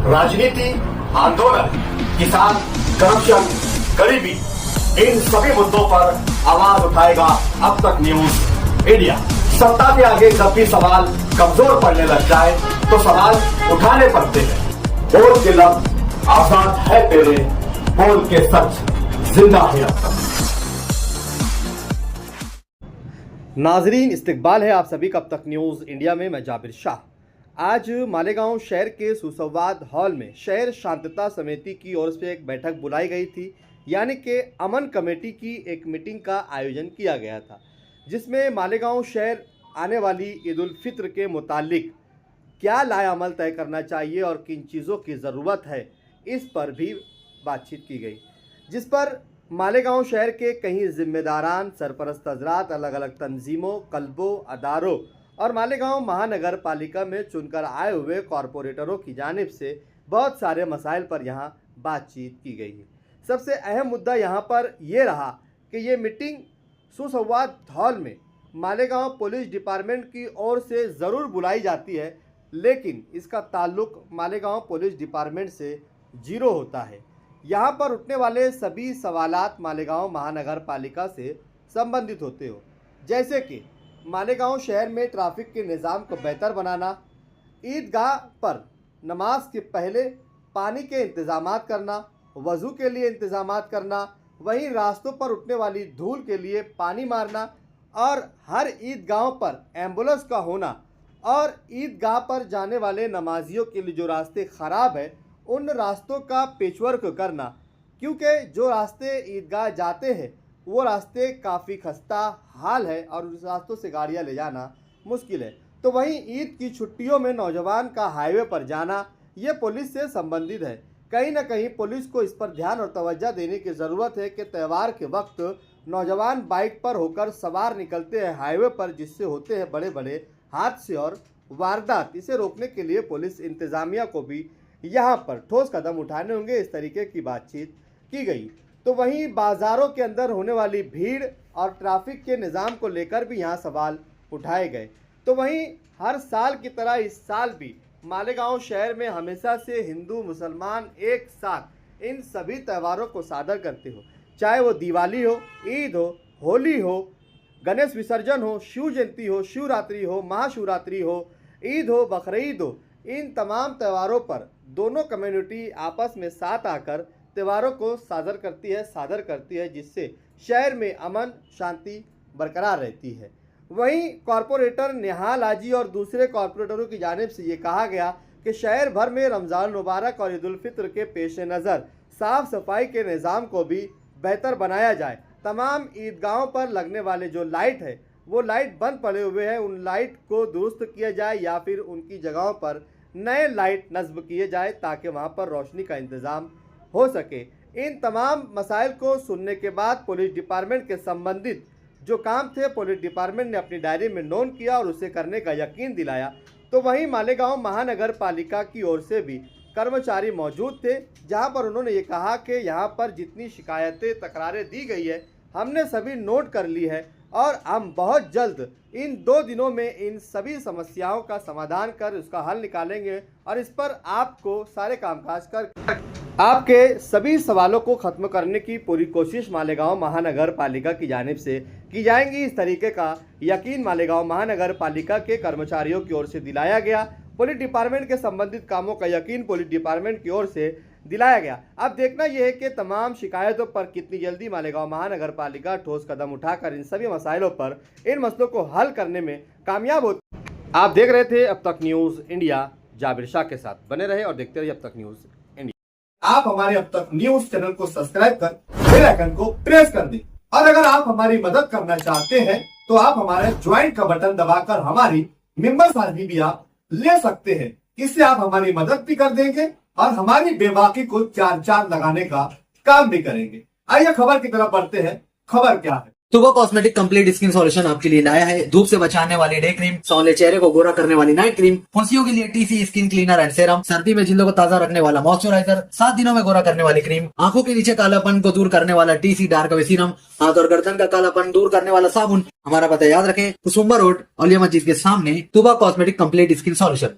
राजनीति, आंदोलन, किसान, करप्शन, गरीबी, इन सभी मुद्दों पर आवाज उठाएगा अब तक न्यूज इंडिया। सत्ता के आगे जब भी सवाल कमजोर पड़ने लग जाए तो सवाल उठाने पड़ते हैं। बोल के लफ्ज आजाद है तेरे, बोल के सच जिंदा है अब तक। नाजरीन, इस्तकबाल है आप सभी का अब तक न्यूज़ इंडिया में। मैं जाबिर शाह। आज मालेगांव शहर के सुसंवाद हॉल में शहर शांतता समिति की ओर से एक बैठक बुलाई गई थी, यानी कि अमन कमेटी की एक मीटिंग का आयोजन किया गया था, जिसमें मालेगांव शहर आने वाली ईद उल फित्र के मुतालिक क्या लाएअमल तय करना चाहिए और किन चीज़ों की ज़रूरत है, इस पर भी बातचीत की गई, जिस पर मालेगांव शहर के कई जिम्मेदारान, सरपरस्त हजरात, अलग अलग तंजीमों, कल्बों, अदारों और मालेगांव महानगर पालिका में चुनकर आए हुए कॉरपोरेटरों की जानिब से बहुत सारे मसाइल पर यहाँ बातचीत की गई है। सबसे अहम मुद्दा यहाँ पर यह रहा कि ये मीटिंग सुसंवाद हॉल में मालेगांव पुलिस डिपार्टमेंट की ओर से ज़रूर बुलाई जाती है, लेकिन इसका ताल्लुक मालेगांव पुलिस डिपार्टमेंट से जीरो होता है। यहाँ पर उठने वाले सभी सवालात मालेगांव महानगर पालिका से संबंधित होते हो, जैसे कि मालेगांव शहर में ट्रैफिक के निज़ाम को बेहतर बनाना, ईदगाह पर नमाज के पहले पानी के इंतज़ामात करना, वज़ू के लिए इंतज़ामात करना, वहीं रास्तों पर उठने वाली धूल के लिए पानी मारना और हर ईदगाहों पर एम्बुलेंस का होना और ईदगाह पर जाने वाले नमाजियों के लिए जो रास्ते ख़राब है उन रास्तों का पेचवर्क करना, क्योंकि जो रास्ते ईदगाह जाते हैं वो रास्ते काफ़ी खस्ता हाल है और उस रास्तों से गाड़ियां ले जाना मुश्किल है। तो वहीं ईद की छुट्टियों में नौजवान का हाईवे पर जाना ये पुलिस से संबंधित है। कहीं ना कहीं पुलिस को इस पर ध्यान और तवज्जो देने की ज़रूरत है कि त्यौहार के वक्त नौजवान बाइक पर होकर सवार निकलते हैं हाईवे पर, जिससे होते हैं बड़े बड़े हादसे और वारदात। इसे रोकने के लिए पुलिस इंतज़ामिया को भी यहाँ पर ठोस कदम उठाने होंगे, इस तरीके की बातचीत की गई। तो वहीं बाज़ारों के अंदर होने वाली भीड़ और ट्रैफिक के निज़ाम को लेकर भी यहाँ सवाल उठाए गए। तो वहीं हर साल की तरह इस साल भी मालेगांव शहर में हमेशा से हिंदू मुसलमान एक साथ इन सभी त्योहारों को सादर करते हो, चाहे वो दिवाली हो, ईद हो, होली हो, गणेश विसर्जन हो, शिव जयंती हो, शिवरात्रि हो, महाशिवरात्रि हो, ईद हो, बकरीद हो। इन तमाम त्योहारों पर दोनों कम्युनिटी आपस में साथ आकर त्योहारों को सादर करती है, जिससे शहर में अमन शांति बरकरार रहती है। वहीं कॉरपोरेटर निहाल हाजी और दूसरे कॉरपोरेटरों की जानिब से ये कहा गया कि शहर भर में रमज़ान मुबारक और ईद उल फित्र के पेश नज़र साफ़ सफाई के निज़ाम को भी बेहतर बनाया जाए। तमाम ईदगाहों पर लगने वाले जो लाइट है वो लाइट बंद पड़े हुए हैं, उन लाइट को दुरुस्त किया जाए या फिर उनकी जगहों पर नए लाइट नस्ब किए जाए ताकि वहाँ पर रोशनी का इंतज़ाम हो सके। इन तमाम मसाइल को सुनने के बाद पुलिस डिपार्टमेंट के संबंधित जो काम थे पुलिस डिपार्टमेंट ने अपनी डायरी में नोट किया और उसे करने का यकीन दिलाया। तो वहीं मालेगांव महानगर पालिका की ओर से भी कर्मचारी मौजूद थे, जहां पर उन्होंने ये कहा कि यहां पर जितनी शिकायतें तकरारें दी गई है हमने सभी नोट कर ली है और हम बहुत जल्द इन 2 दिनों में इन सभी समस्याओं का समाधान कर उसका हल निकालेंगे और इस पर आपको सारे कामकाज कर आपके सभी सवालों को ख़त्म करने की पूरी कोशिश मालेगांव महानगर पालिका की जानिब से की जाएंगी। इस तरीके का यकीन मालेगांव महानगर पालिका के कर्मचारियों की ओर से दिलाया गया। पुलिस डिपार्टमेंट के संबंधित कामों का यकीन पुलिस डिपार्टमेंट की ओर से दिलाया गया। अब देखना यह है कि तमाम शिकायतों पर कितनी जल्दी मालेगांव महानगर पालिका ठोस कदम उठाकर इन सभी मसाइलों पर इन मसलों को हल करने में कामयाब होती। आप देख रहे थे अब तक न्यूज़ इंडिया, जाबिर शाह के साथ बने रहे और देखते रहिए अब तक न्यूज़ इंडिया। आप हमारे अब तक न्यूज चैनल को सब्सक्राइब कर बेल आइकन को प्रेस कर दें और अगर आप हमारी मदद करना चाहते हैं तो आप हमारे ज्वाइन का बटन दबाकर हमारी मेंबर्स आईडी भी आप ले सकते हैं। इससे आप हमारी मदद भी कर देंगे और हमारी बेबाकी को 4 लगाने का काम भी करेंगे। आइए खबर की तरफ बढ़ते हैं। खबर क्या है? तुबा कॉस्मेटिक कंप्लीट स्किन सॉल्यूशन आपके लिए लाया है धूप से बचाने वाली डे क्रीम, सौंले चेहरे को गोरा करने वाली नाइट क्रीम, फुंसियों के लिए TC skin cleaner and serum, सर्दी में जिल्दों को ताजा रखने वाला मॉइस्चराइजर, 7 दिनों में गोरा करने वाली क्रीम, आंखों के नीचे कालापन को दूर करने वाला टीसी डार्क वे सीरम, हाथ और गर्दन का कालापन दूर करने वाला साबुन। हमारा पता याद रखें, कुसुम्बा रोड, औलिया मस्जिद के सामने, तुबा कॉस्मेटिक कंप्लीट स्किन सॉल्यूशन।